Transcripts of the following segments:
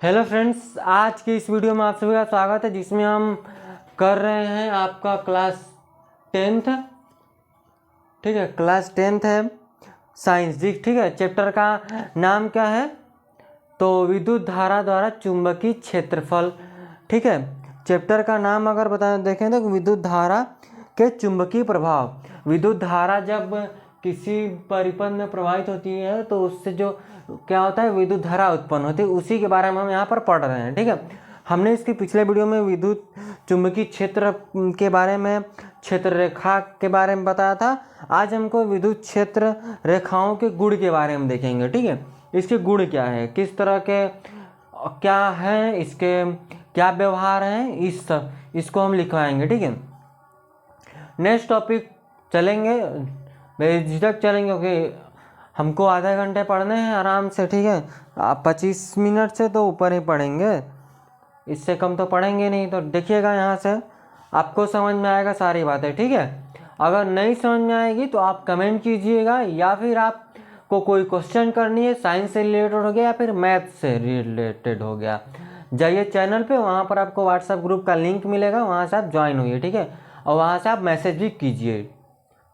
Hello friends, आज की इस वीडियो में आप सभी का स्वागत है जिसमें हम कर रहे हैं आपका क्लास 10th। ठीक है, क्लास 10th है साइंस जी। ठीक है, चैप्टर का नाम क्या है? तो विद्युत धारा द्वारा चुंबकीय क्षेत्रफल। ठीक है, चैप्टर का नाम अगर देखें तो विद्युत धारा के चुंबकीय प्रभाव। विद्युत धारा जब किसी परिपथ में प्रवाहित होती है तो उससे जो क्या होता है, विद्युत धारा उत्पन्न होती है, उसी के बारे में हम यहाँ पर पढ़ रहे हैं। ठीक है, हमने इसके पिछले वीडियो में विद्युत चुंबकीय क्षेत्र के बारे में, क्षेत्र रेखा के बारे में बताया था। आज हमको विद्युत क्षेत्र रेखाओं के गुण के बारे में देखेंगे। ठीक है, इसके गुण क्या है, किस तरह के क्या है, इसके क्या व्यवहार हैं, इसको हम लिखवाएंगे। ठीक है, नेक्स्ट टॉपिक चलेंगे, बेझिझक चलेंगे क्योंकि हमको आधे घंटे पढ़ने हैं आराम से। ठीक है, आप 25 मिनट से तो ऊपर ही पढ़ेंगे, इससे कम तो पढ़ेंगे नहीं। तो देखिएगा, यहाँ से आपको समझ में आएगा सारी बातें। ठीक है, अगर नहीं समझ में आएगी तो आप कमेंट कीजिएगा, या फिर आपको कोई क्वेश्चन करनी है, साइंस से रिलेटेड हो गया या फिर मैथ से रिलेटेड हो गया, जाइए चैनल पे, वहाँ पर आपको व्हाट्सएप ग्रुप का लिंक मिलेगा, वहाँ से आप ज्वाइन होइए। ठीक है, और वहाँ से आप मैसेज भी कीजिए।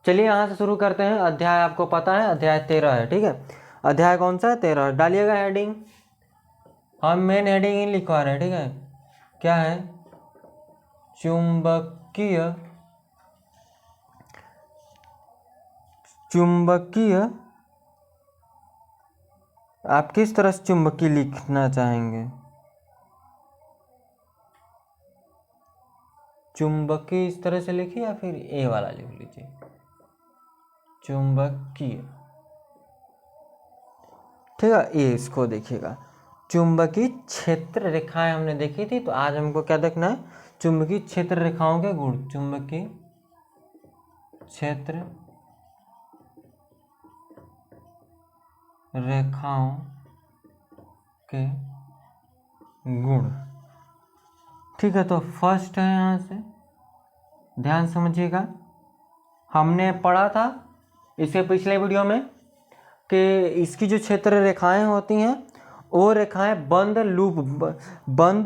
चलिए यहाँ से शुरू करते हैं। अध्याय आपको पता है, अध्याय 13 है। ठीक है, अध्याय कौन सा है? 13। डालिएगा हेडिंग, हम मेन हेडिंग ही लिखवा रहे हैं। ठीक है, क्या है? चुंबकीय। आप किस तरह से चुंबकीय लिखना चाहेंगे? चुंबकीय इस तरह से लिखिए या फिर ए वाला लिख लीजिए, चुंबकीय। ठीक है, ये इसको देखिएगा, चुंबकीय क्षेत्र रेखाएं हमने देखी थी। तो आज हमको क्या देखना है? चुंबकीय क्षेत्र रेखाओं के गुण। चुंबकीय क्षेत्र रेखाओं के गुण। ठीक है, तो फर्स्ट है, यहाँ से ध्यान समझिएगा, हमने पढ़ा था इसके पिछले वीडियो में कि इसकी जो क्षेत्र रेखाएं होती हैं वो रेखाएं बंद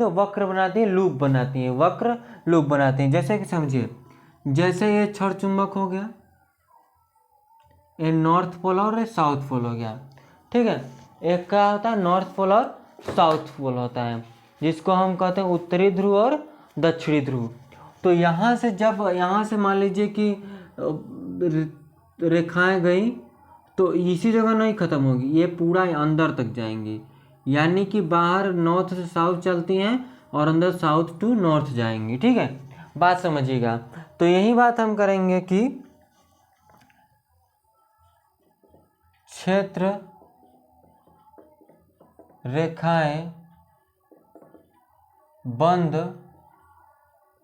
वक्र बनाती हैं, लूप बनाती हैं, वक्र लूप बनाती हैं। जैसे कि समझिए, जैसे ये क्षण चुंबक हो गया, ये नॉर्थ पोल और ये साउथ पोल हो गया। ठीक है, एक क्या होता है, नॉर्थ पोल और साउथ पोल होता है, जिसको हम कहते हैं उत्तरी ध्रुव और दक्षिणी ध्रुव। तो यहाँ से जब यहाँ से मान लीजिए कि रेखाएं गई तो इसी जगह नहीं ख़त्म होगी, ये पूरा अंदर तक जाएंगी, यानी कि बाहर नॉर्थ से साउथ चलती हैं और अंदर साउथ टू नॉर्थ जाएंगी। ठीक है, बात समझिएगा। तो यही बात हम करेंगे कि क्षेत्र रेखाएं बंद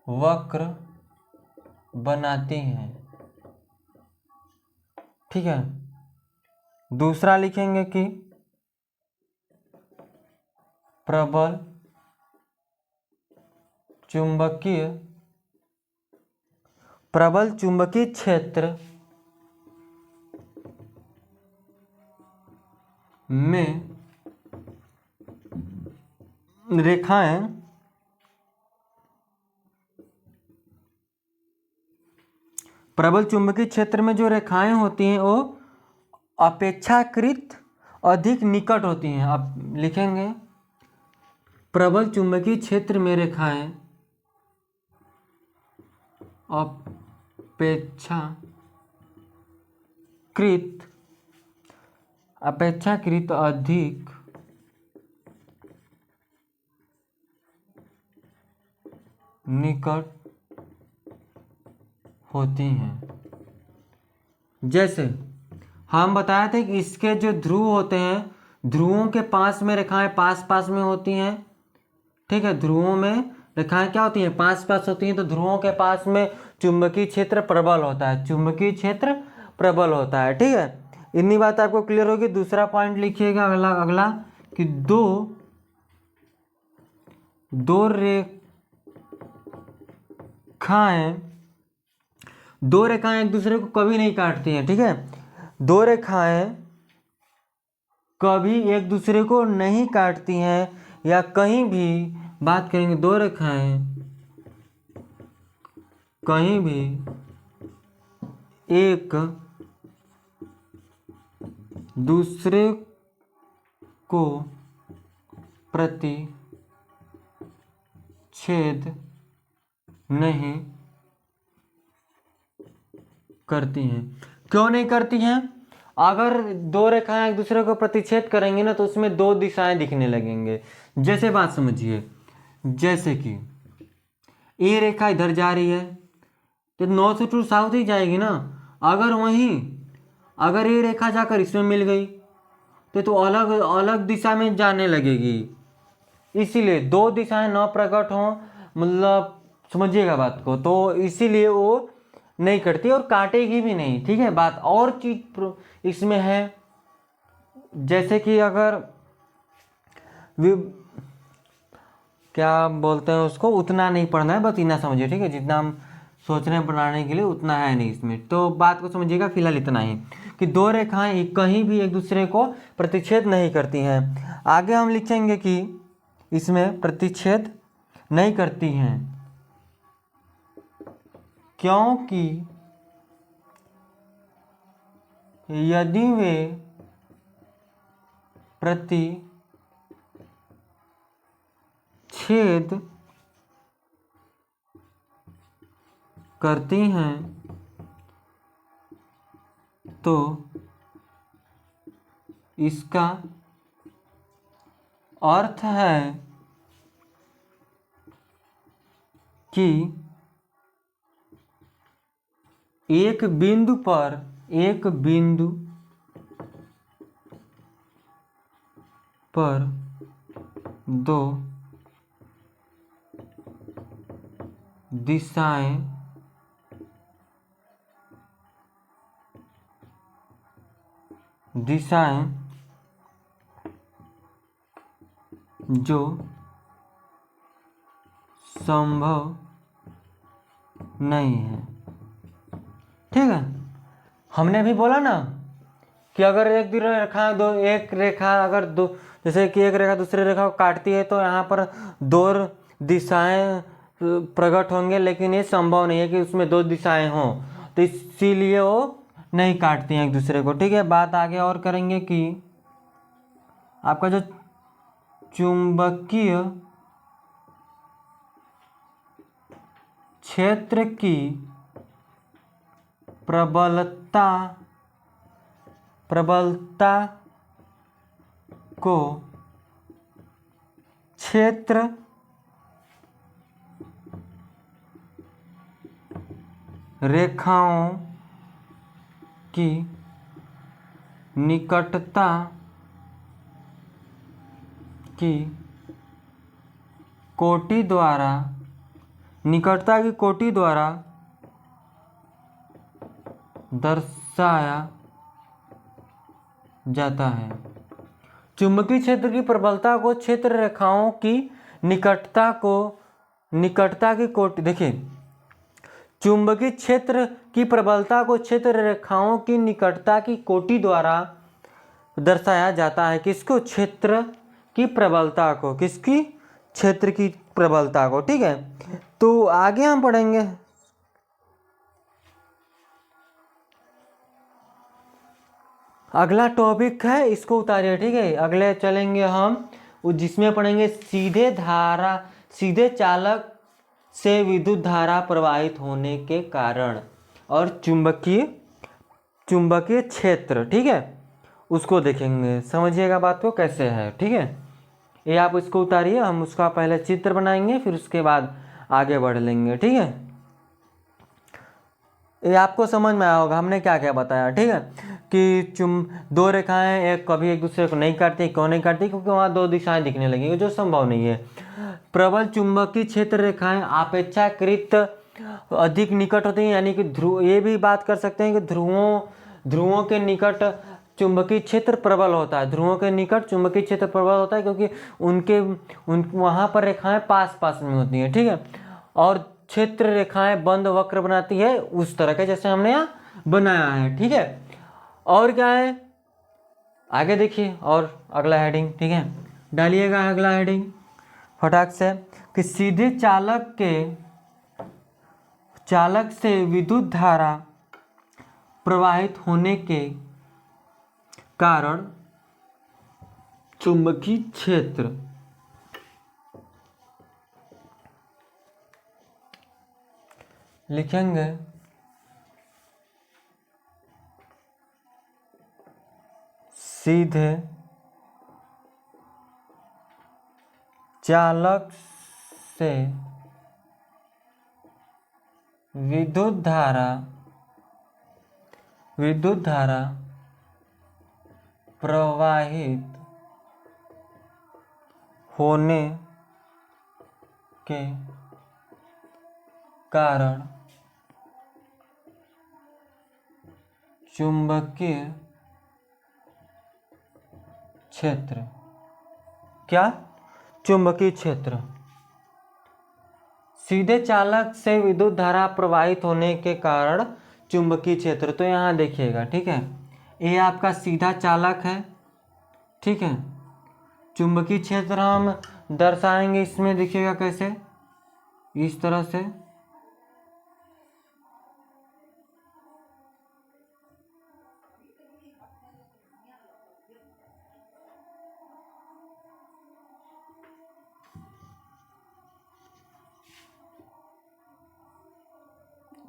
वक्र बनाती हैं। ठीक है, दूसरा लिखेंगे कि प्रबल चुंबकीय क्षेत्र में रेखाएं प्रबल चुंबकीय क्षेत्र में जो रेखाएं होती हैं वो अपेक्षाकृत अधिक निकट होती हैं। अब लिखेंगे, प्रबल चुंबकीय क्षेत्र में रेखाएं अपेक्षाकृत अधिक निकट होती हैं। जैसे हम बताए थे कि इसके जो ध्रुव होते हैं, ध्रुवों के पास में रेखाएं पास पास में होती हैं। ठीक है, ध्रुवों में रेखाएं क्या होती हैं? पास पास होती हैं। तो ध्रुवों के पास में चुंबकीय क्षेत्र प्रबल होता है, चुंबकीय क्षेत्र प्रबल होता है। ठीक है, इतनी बात आपको क्लियर होगी। दूसरा पॉइंट लिखिएगा, अगला कि दो रेखाएं एक दूसरे को कभी नहीं काटती हैं। ठीक है, दो रेखाएं कभी एक दूसरे को नहीं काटती हैं, या कहीं भी बात करेंगे दो रेखाएं कहीं भी एक दूसरे को प्रतिच्छेद नहीं करती हैं। क्यों नहीं करती हैं? अगर दो रेखाएं एक दूसरे को प्रतिच्छेद करेंगे ना तो उसमें दो दिशाएं दिखने लगेंगे। जैसे बात समझिए, जैसे कि ये रेखा इधर जा रही है तो नॉर्थ टू साउथ ही जाएगी ना। अगर ये रेखा जाकर इसमें मिल गई तो अलग अलग दिशा में जाने लगेगी। इसीलिए दो दिशाएं न प्रकट हों, मतलब समझिएगा बात को, तो इसीलिए वो नहीं करती और काटेगी भी नहीं। ठीक है बात। और चीज इसमें है, जैसे कि अगर क्या बोलते हैं उसको, उतना नहीं पढ़ना है, बस इतना समझिए। ठीक है, जितना हम सोच रहे हैं बनाने के लिए उतना है नहीं इसमें, तो बात को समझिएगा। फिलहाल इतना ही कि दो रेखाएं कहीं भी एक दूसरे को प्रतिच्छेद नहीं करती हैं। आगे हम लिखेंगे कि इसमें प्रतिच्छेद नहीं करती हैं क्योंकि यदि वे प्रतिच्छेद करती हैं तो इसका अर्थ है कि एक बिंदु पर दो दिशाएं जो संभव नहीं है। ठीक है, हमने भी बोला ना कि अगर एक रेखा अगर दो, जैसे कि एक रेखा दूसरी रेखा को काटती है तो यहाँ पर दो दिशाएं प्रकट होंगे, लेकिन ये संभव नहीं है कि उसमें दो दिशाएं हों, तो इसीलिए वो नहीं काटती हैं एक दूसरे को। ठीक है, बात आगे और करेंगे कि आपका जो चुंबकीय क्षेत्र की प्रबलता को क्षेत्र रेखाओं की निकटता की कोटि द्वारा दर्शाया जाता है। चुंबकीय क्षेत्र की प्रबलता को क्षेत्र रेखाओं की निकटता की कोटि, देखिए चुंबकीय क्षेत्र की प्रबलता को क्षेत्र रेखाओं की निकटता की कोटि द्वारा दर्शाया जाता है। किसको? क्षेत्र की प्रबलता को। किसकी? क्षेत्र की प्रबलता को। ठीक है, तो आगे हम पढ़ेंगे अगला टॉपिक है, इसको उतारिए। ठीक है, अगले चलेंगे हम जिसमें पढ़ेंगे सीधे चालक से विद्युत धारा प्रवाहित होने के कारण और चुंबकीय क्षेत्र। ठीक है, उसको देखेंगे, समझिएगा बात को कैसे है। ठीक है, ये आप इसको उतारिए, हम उसका पहले चित्र बनाएंगे फिर उसके बाद आगे बढ़ लेंगे। ठीक है, ये आपको समझ में आया होगा हमने क्या क्या बताया। ठीक है, कि दो रेखाएं कभी एक दूसरे को नहीं काटती। क्यों नहीं काटती? क्योंकि वहाँ दो दिशाएं दिखने लगेंगी, जो संभव नहीं है। प्रबल चुंबकीय क्षेत्र रेखाएं अपेक्षाकृत अधिक निकट होती हैं, यानी कि ध्रुव, ये भी बात कर सकते हैं कि ध्रुवों के निकट चुंबकीय क्षेत्र प्रबल होता है। ध्रुवों के निकट चुंबकीय क्षेत्र प्रबल होता है क्योंकि वहाँ पर रेखाएं पास पास में होती हैं। ठीक है, और क्षेत्र रेखाएं बंद वक्र बनाती है उस तरह के जैसे हमने यहाँ बनाया है। ठीक है, और क्या है आगे देखिए, और अगला हेडिंग। ठीक है, डालिएगा अगला हेडिंग फटाक से कि सीधे चालक से विद्युत धारा प्रवाहित होने के कारण चुंबकीय क्षेत्र लिखेंगे सीधे चालक से विद्युत धारा प्रवाहित होने के कारण चुंबकीय क्षेत्र क्या चुंबकीय क्षेत्र सीधे चालक से विद्युत धारा प्रवाहित होने के कारण चुंबकीय क्षेत्र। तो यहाँ देखिएगा, ठीक है, ये आपका सीधा चालक है, ठीक है। चुंबकीय क्षेत्र हम दर्शाएंगे इसमें, देखिएगा कैसे, इस तरह से।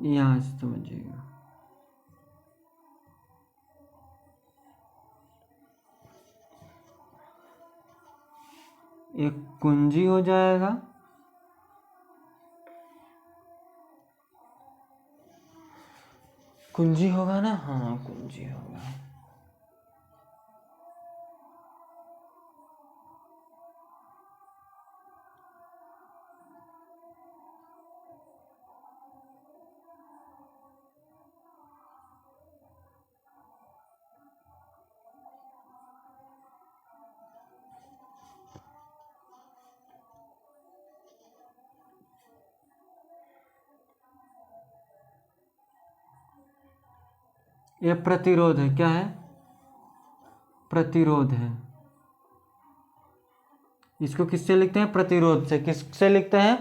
यहाँ से समझिएगा, एक कुंजी हो जाएगा, कुंजी होगा ना, हाँ कुंजी होगा। ये प्रतिरोध है, क्या है, प्रतिरोध है। इसको किससे लिखते हैं, प्रतिरोध से। किससे लिखते हैं,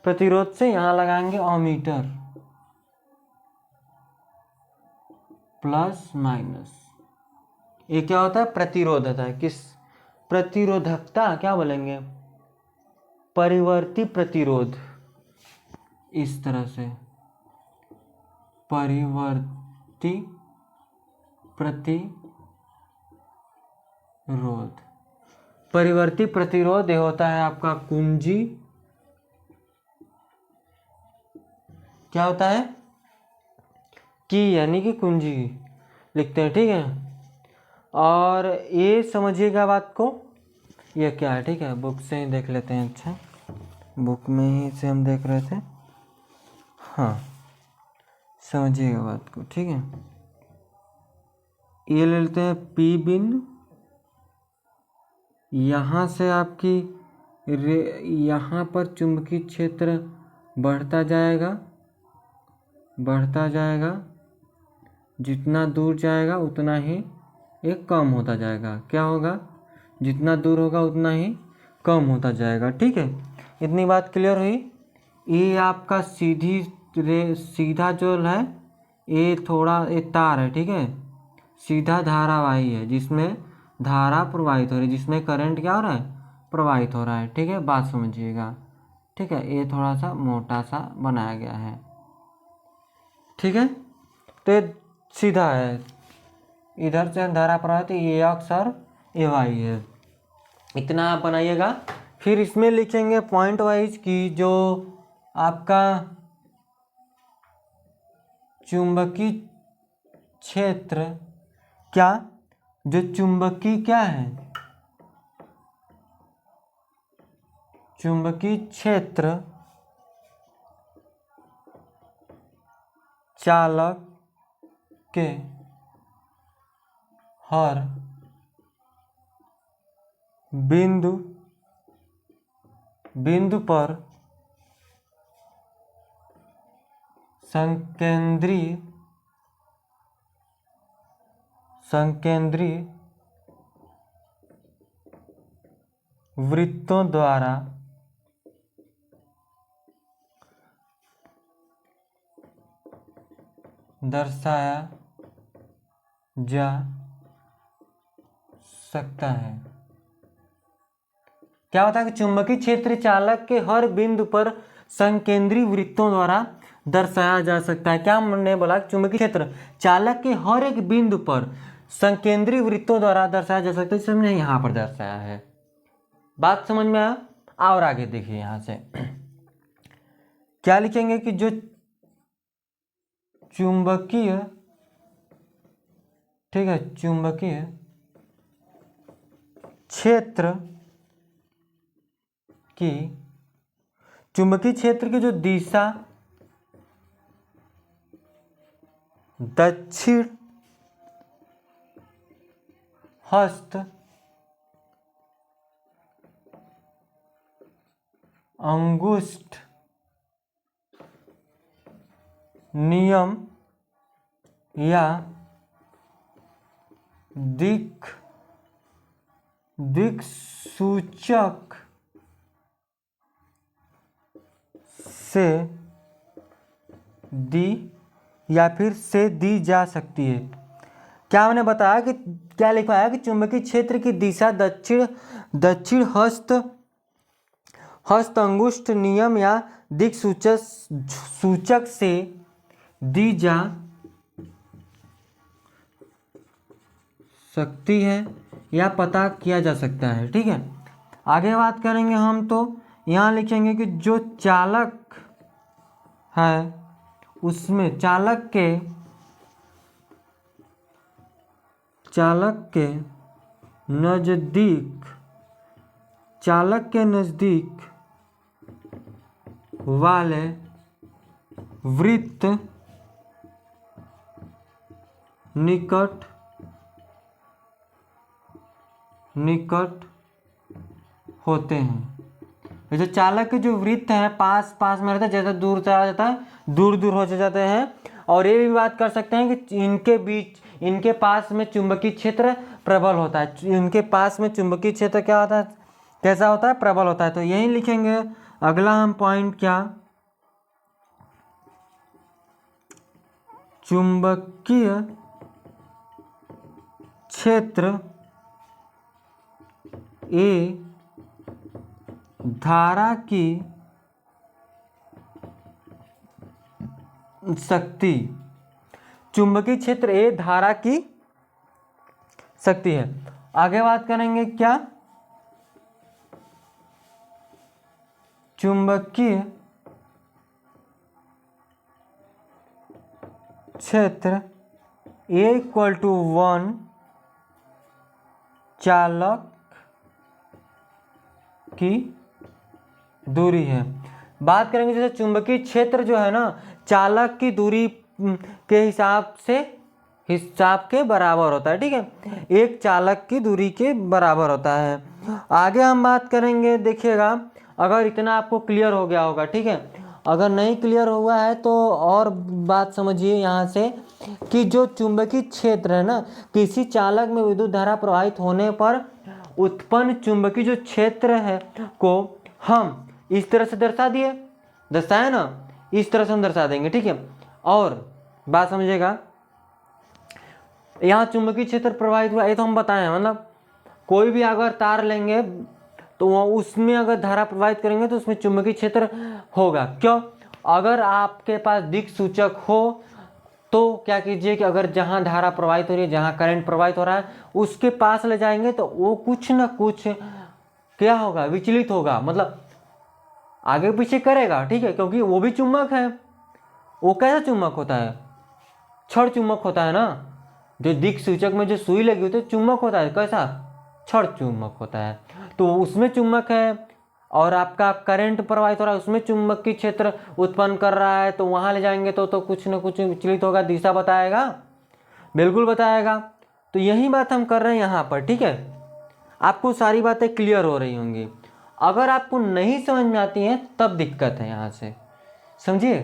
प्रतिरोध से। यहां लगाएंगे अमीटर, प्लस माइनस। ये क्या होता है, प्रतिरोध होता है। किस प्रतिरोधकता क्या बोलेंगे, परिवर्ती प्रतिरोध। इस तरह से परिवर्ती प्रतिरोध। परिवर्ती प्रतिरोध ये होता है आपका कुंजी, क्या होता है, की यानी कि कुंजी लिखते हैं, ठीक है। और ये समझिएगा बात को, ये क्या है, ठीक है, बुक से ही देख लेते हैं। अच्छा, बुक में ही से हम देख रहे थे, हाँ समझिएगा बात को, ठीक है। ये ले लेते हैं पी बिंदु, यहाँ से आपकी यहाँ पर चुंबकीय क्षेत्र बढ़ता जाएगा, जितना दूर जाएगा उतना ही ये कम होता जाएगा। क्या होगा, जितना दूर होगा उतना ही कम होता जाएगा, ठीक है। इतनी बात क्लियर हुई। ये आपका सीधा जो है, ये थोड़ा ये तार है, ठीक है, सीधा धारावाही है, जिसमें धारा प्रवाहित हो रही है, जिसमें करंट क्या हो रहा है, प्रवाहित हो रहा है, ठीक है। बात समझिएगा, ठीक है। ये थोड़ा सा मोटा सा बनाया गया है, ठीक है। तो ये सीधा है, इधर से धारा प्रवाहित, ये अक्स और ये वाई है। इतना आप बनाइएगा। फिर इसमें लिखेंगे पॉइंट वाइज की जो आपका चुंबकीय क्षेत्र, क्या जो चुंबकीय क्या है, चुंबकीय क्षेत्र चालक के हर बिंदु पर संकेंद्रीय वृत्तों द्वारा दर्शाया जा सकता है। क्या होता है कि चुंबकीय क्षेत्र चालक के हर बिंदु पर संकेंद्री वृत्तों द्वारा दर्शाया जा सकता है। क्या हमने बोला, चुंबकीय क्षेत्र चालक के हर एक बिंदु पर संकेंद्री वृत्तों द्वारा दर्शाया जा सकता है, जिसे हमने यहाँ पर दर्शाया है। बात समझ में आया? और आगे देखिए यहाँ से क्या लिखेंगे कि जो चुंबकीय, ठीक है, चुंबकीय क्षेत्र की, चुंबकीय क्षेत्र की जो दिशा दक्षिण हस्त अंगुष्ठ नियम या दिक् सूचक से दी या फिर से दी जा सकती है। क्या हमने बताया कि क्या लिखवाया कि चुंबकीय क्षेत्र की दिशा दक्षिण हस्त अंगुष्ठ नियम या दिक् सूचक से दी जा सकती है या पता किया जा सकता है। ठीक है, आगे बात करेंगे हम, तो यहाँ लिखेंगे कि जो चालक है उसमें चालक के नज़दीक वाले वृत्त निकट होते हैं। जो चालक के जो वृत्त हैं पास पास में रहता है, जैसा दूर चला जाता है दूर दूर हो जाते हैं। और ये भी बात कर सकते हैं कि इनके पास में चुंबकीय क्षेत्र प्रबल होता है। इनके पास में चुंबकीय क्षेत्र क्या होता है, कैसा होता है, प्रबल होता है। तो यही लिखेंगे अगला हम पॉइंट, क्या, चुंबकीय क्षेत्र ए धारा की शक्ति, चुंबकीय क्षेत्र ए धारा की शक्ति है। आगे बात करेंगे क्या, चुंबकीय क्षेत्र ए इक्वल टू 1 चालक की दूरी है। बात करेंगे जैसे चुंबकीय क्षेत्र जो है ना चालक की दूरी के हिसाब के बराबर होता है। ठीक है, एक चालक की दूरी के बराबर होता है। आगे हम बात करेंगे, देखिएगा अगर इतना आपको क्लियर हो गया होगा। ठीक है, अगर नहीं क्लियर हुआ है तो और बात समझिए यहाँ से कि जो चुंबकीय क्षेत्र है ना, किसी चालक में विद्युत धारा प्रवाहित होने पर उत्पन्न चुंबकीय जो क्षेत्र है को हम इस तरह से दर्शाए ना, इस तरह से हम दर्शा देंगे। ठीक है, और बात समझिएगा, यहाँ चुंबकीय क्षेत्र प्रवाहित हुआ ये तो हम बताए हैं, मतलब कोई भी अगर तार लेंगे तो उसमें अगर धारा प्रवाहित करेंगे तो उसमें चुंबकीय क्षेत्र होगा। क्यों? अगर आपके पास दिक् सूचक हो तो क्या कीजिए कि अगर जहाँ धारा प्रवाहित हो रही है, जहाँ करंट प्रवाहित हो रहा है, उसके पास ले जाएंगे तो वो कुछ ना कुछ क्या होगा, विचलित होगा, मतलब आगे पीछे करेगा। ठीक है, क्योंकि वो भी चुंबक है। वो कैसा चुंबक होता है, क्षण चुंबक होता है ना। जो दिक् सूचक में जो सुई लगी होती है चुंबक होता है, कैसा, क्षण चुंबक होता है। तो उसमें चुंबक है और आपका करंट प्रवाहित हो रहा है, उसमें चुंबकीय क्षेत्र उत्पन्न कर रहा है, तो वहाँ ले जाएंगे तो कुछ न कुछ विचलित होगा, दिशा बताएगा, बिल्कुल बताएगा। तो यही बात हम कर रहे हैं यहाँ पर। ठीक है, आपको सारी बातें क्लियर हो रही होंगी। अगर आपको नहीं समझ में आती हैं तब दिक्कत है, यहाँ से समझिए।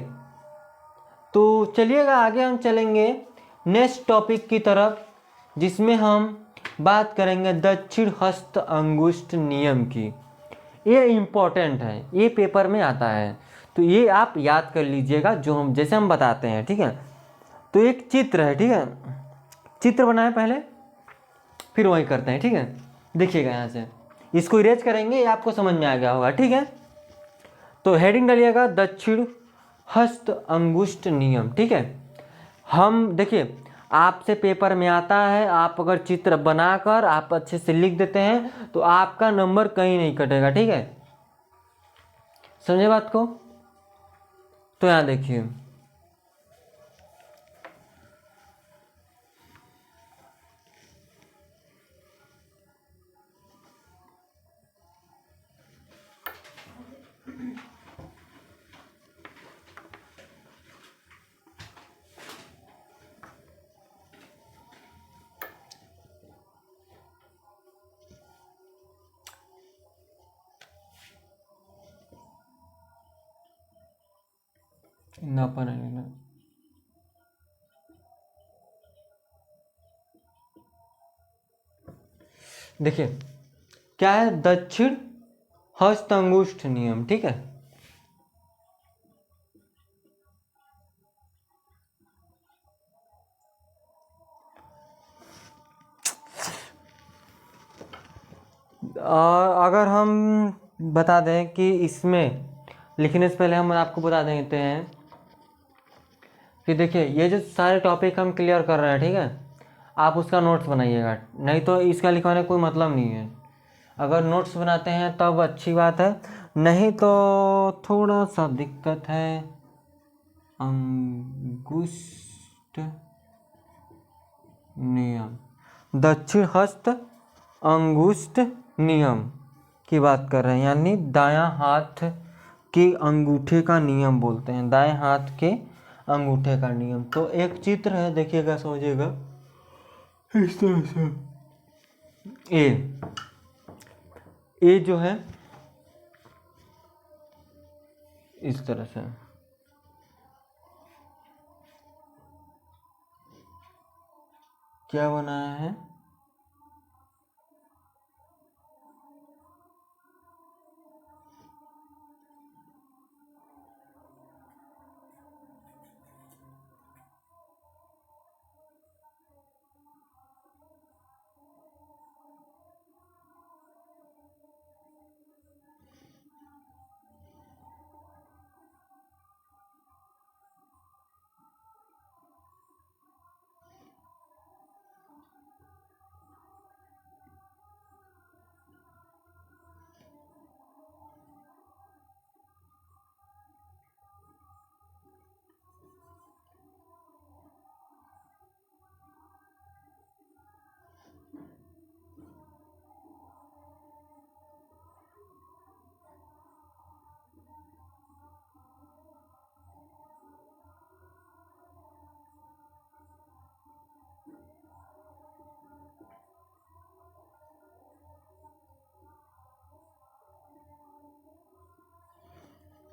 तो चलिएगा आगे हम चलेंगे नेक्स्ट टॉपिक की तरफ, जिसमें हम बात करेंगे दक्षिण हस्त अंगुष्ठ नियम की। ये इम्पोर्टेंट है, ये पेपर में आता है, तो ये आप याद कर लीजिएगा जो हम जैसे हम बताते हैं, ठीक है। तो एक चित्र है, ठीक है, चित्र बनाए पहले, फिर वही करते हैं, ठीक है। देखिएगा यहाँ से, इसको इरेज करेंगे, ये आपको समझ में आ गया होगा, ठीक है। तो हेडिंग डालिएगा दक्षिण हस्त अंगुष्ठ नियम, ठीक है। हम देखिए, आपसे पेपर में आता है, आप अगर चित्र बनाकर आप अच्छे से लिख देते हैं तो आपका नंबर कहीं नहीं कटेगा, ठीक है, समझे बात को। तो यहाँ देखिए, नापा नहीं लेना, देखिए क्या है, दक्षिण हस्त अंगुष्ठ नियम, ठीक है। और अगर हम बता दें कि इसमें लिखने से पहले हम आपको बता देते हैं कि देखिए ये जो सारे टॉपिक हम क्लियर कर रहे हैं, ठीक है, आप उसका नोट्स बनाइएगा, नहीं तो इसका लिखवाने का कोई मतलब नहीं है। अगर नोट्स बनाते हैं तब अच्छी बात है, नहीं तो थोड़ा सा दिक्कत है। अंगुष्ठ नियम, दक्षिण हस्त अंगुष्ठ नियम की बात कर रहे हैं, यानी दायां हाथ के अंगूठे का नियम बोलते हैं, दाएं हाथ के अंगूठे का नियम। तो एक चित्र है, देखिएगा, समझिएगा इस तरह से, ए जो है इस तरह से, क्या बनाया है,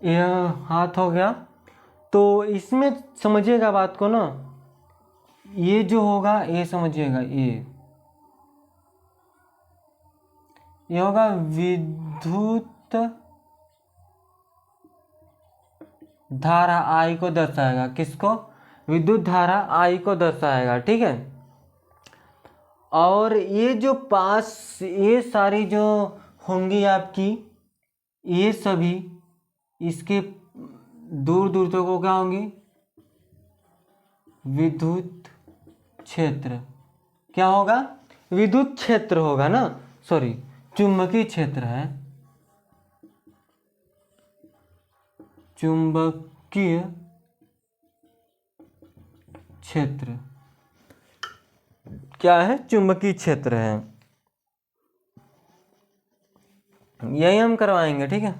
यह हाथ हो गया। तो इसमें समझिएगा बात को ना, ये जो होगा ये समझिएगा, ये होगा विद्युत धारा आई को दर्शाएगा, किसको, विद्युत धारा आई को दर्शाएगा, ठीक है। और ये जो पास, ये सारी जो होंगी आपकी, ये सभी इसके दूर दूर तक को क्या होंगी, विद्युत क्षेत्र, क्या होगा, विद्युत क्षेत्र होगा ना, सॉरी चुंबकीय क्षेत्र है, चुंबकीय क्षेत्र, क्या है, चुंबकीय क्षेत्र है, यही हम करवाएंगे, ठीक है,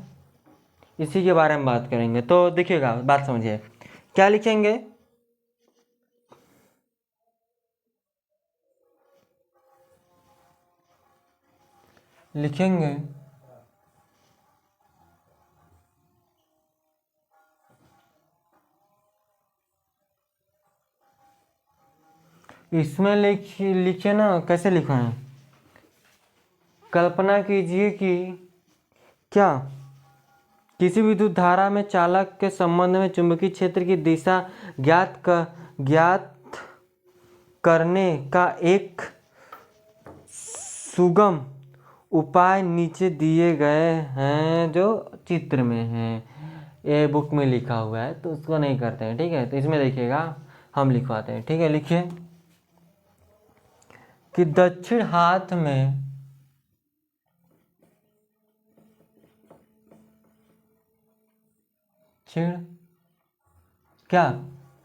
इसी के बारे में बात करेंगे। तो देखिएगा, बात समझिए, क्या लिखेंगे, लिखेंगे इसमें लिखे ना, कैसे लिखा है, कल्पना कीजिए कि क्या किसी विद्युत धारा में चालक के संबंध में चुंबकीय क्षेत्र की दिशा ज्ञात करने का एक सुगम उपाय नीचे दिए गए हैं, जो चित्र में हैं, ये बुक में लिखा हुआ है, तो उसको नहीं करते हैं। ठीक है, तो इसमें देखिएगा हम लिखवाते हैं। ठीक है, लिखिए कि दक्षिण हाथ में क्या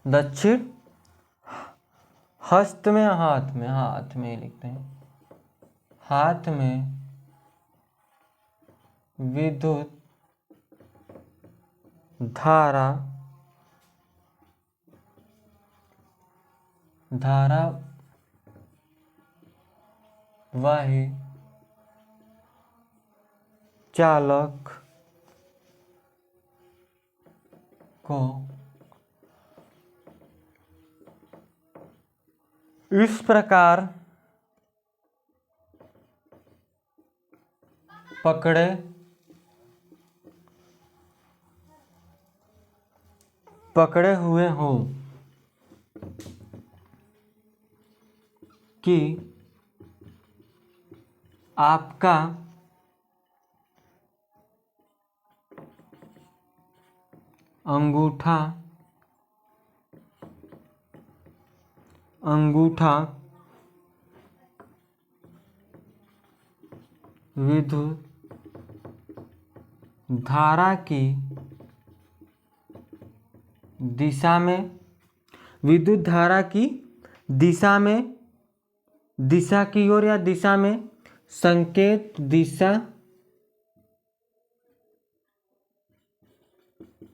दक्षिण हस्त में हाथ में लिखते हैं, हाथ में विद्युत धारावाही चालक को इस प्रकार पकड़े हुए हो कि आपका अंगूठा विद्युत धारा की दिशा में दिशा की ओर या दिशा में संकेत दिशा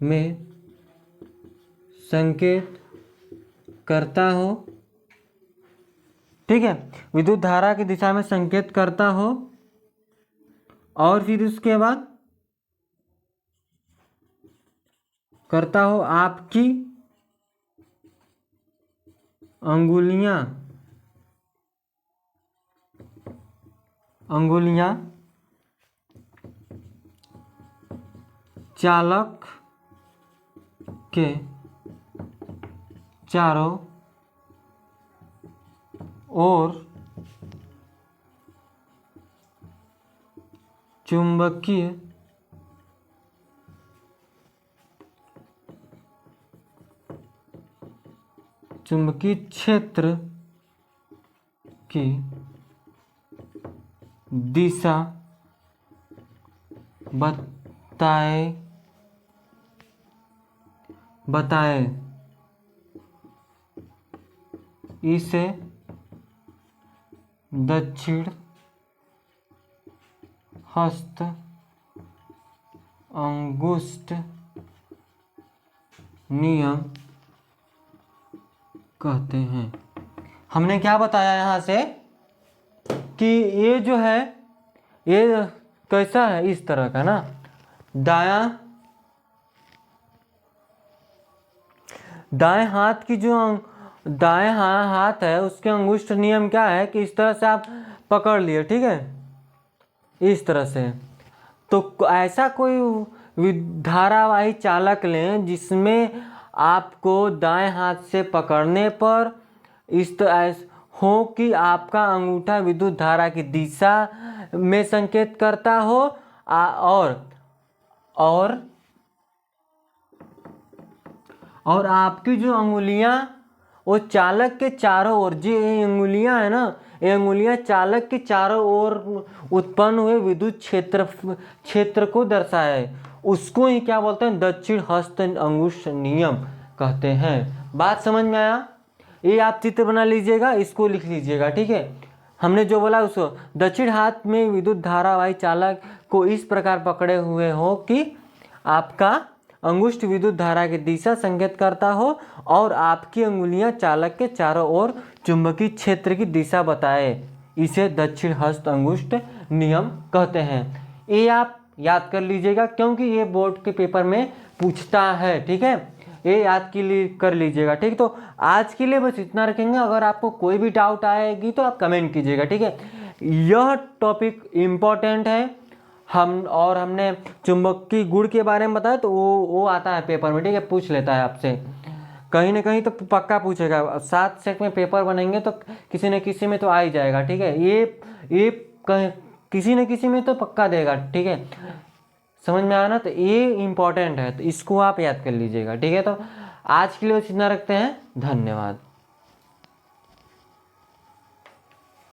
में संकेत करता हो। ठीक है, विद्युत धारा की दिशा में संकेत करता हो, और फिर उसके बाद करता हो आपकी अंगुलियां चालक के चारों ओर चुंबकीय क्षेत्र की दिशा बताए इसे दक्षिण हस्त अंगुष्ठ नियम कहते हैं। हमने क्या बताया यहाँ से कि ये जो है ये कैसा है, इस तरह का ना, दाएं हाथ की जो दाएं हाथ है उसके अंगुष्ठ नियम क्या है कि इस तरह से आप पकड़ लिए। ठीक है, इस तरह से। तो ऐसा कोई धारावाही चालक लें जिसमें आपको दाएं हाथ से पकड़ने पर इस तरह हो कि आपका अंगूठा विद्युत धारा की दिशा में संकेत करता हो, और आपकी जो अंगुलियां वो चालक के चारों ओर, जो ये अंगुलियां है ना, ये अंगुलियां चालक के चारों ओर उत्पन्न हुए विद्युत क्षेत्र को दर्शाए, उसको ही क्या बोलते हैं, दक्षिण हस्त अंगुष्ठ नियम कहते हैं। बात समझ में आया? ये आप चित्र बना लीजिएगा, इसको लिख लीजिएगा। ठीक है, हमने जो बोला उसको, दक्षिण हाथ में विद्युत धारावाही चालक को इस प्रकार पकड़े हुए हो कि आपका अंगुष्ठ विद्युत धारा की दिशा संकेत करता हो, और आपकी अंगुलियां चालक के चारों ओर चुंबकीय क्षेत्र की दिशा बताए, इसे दक्षिण हस्त अंगुष्ठ नियम कहते हैं। ये आप याद कर लीजिएगा क्योंकि ये बोर्ड के पेपर में पूछता है। ठीक है, ये याद कर लीजिएगा। ठीक, तो आज के लिए बस इतना रखेंगे। अगर आपको कोई भी डाउट आएगी तो आप कमेंट कीजिएगा। ठीक है, यह टॉपिक इम्पोर्टेंट है, हमने चुंबकीय गुण के बारे में बताया, तो वो आता है पेपर में, ठीक है, पूछ लेता है आपसे कहीं ना कहीं, तो पक्का पूछेगा। 7 सेट में पेपर बनेंगे तो किसी न किसी में तो आ ही जाएगा, ठीक है। ये किसी न किसी में तो पक्का देगा, ठीक है, समझ में आया ना। तो ये इम्पोर्टेंट है, तो इसको आप याद कर लीजिएगा, ठीक है। तो आज के लिए बस इतना रखते हैं, धन्यवाद।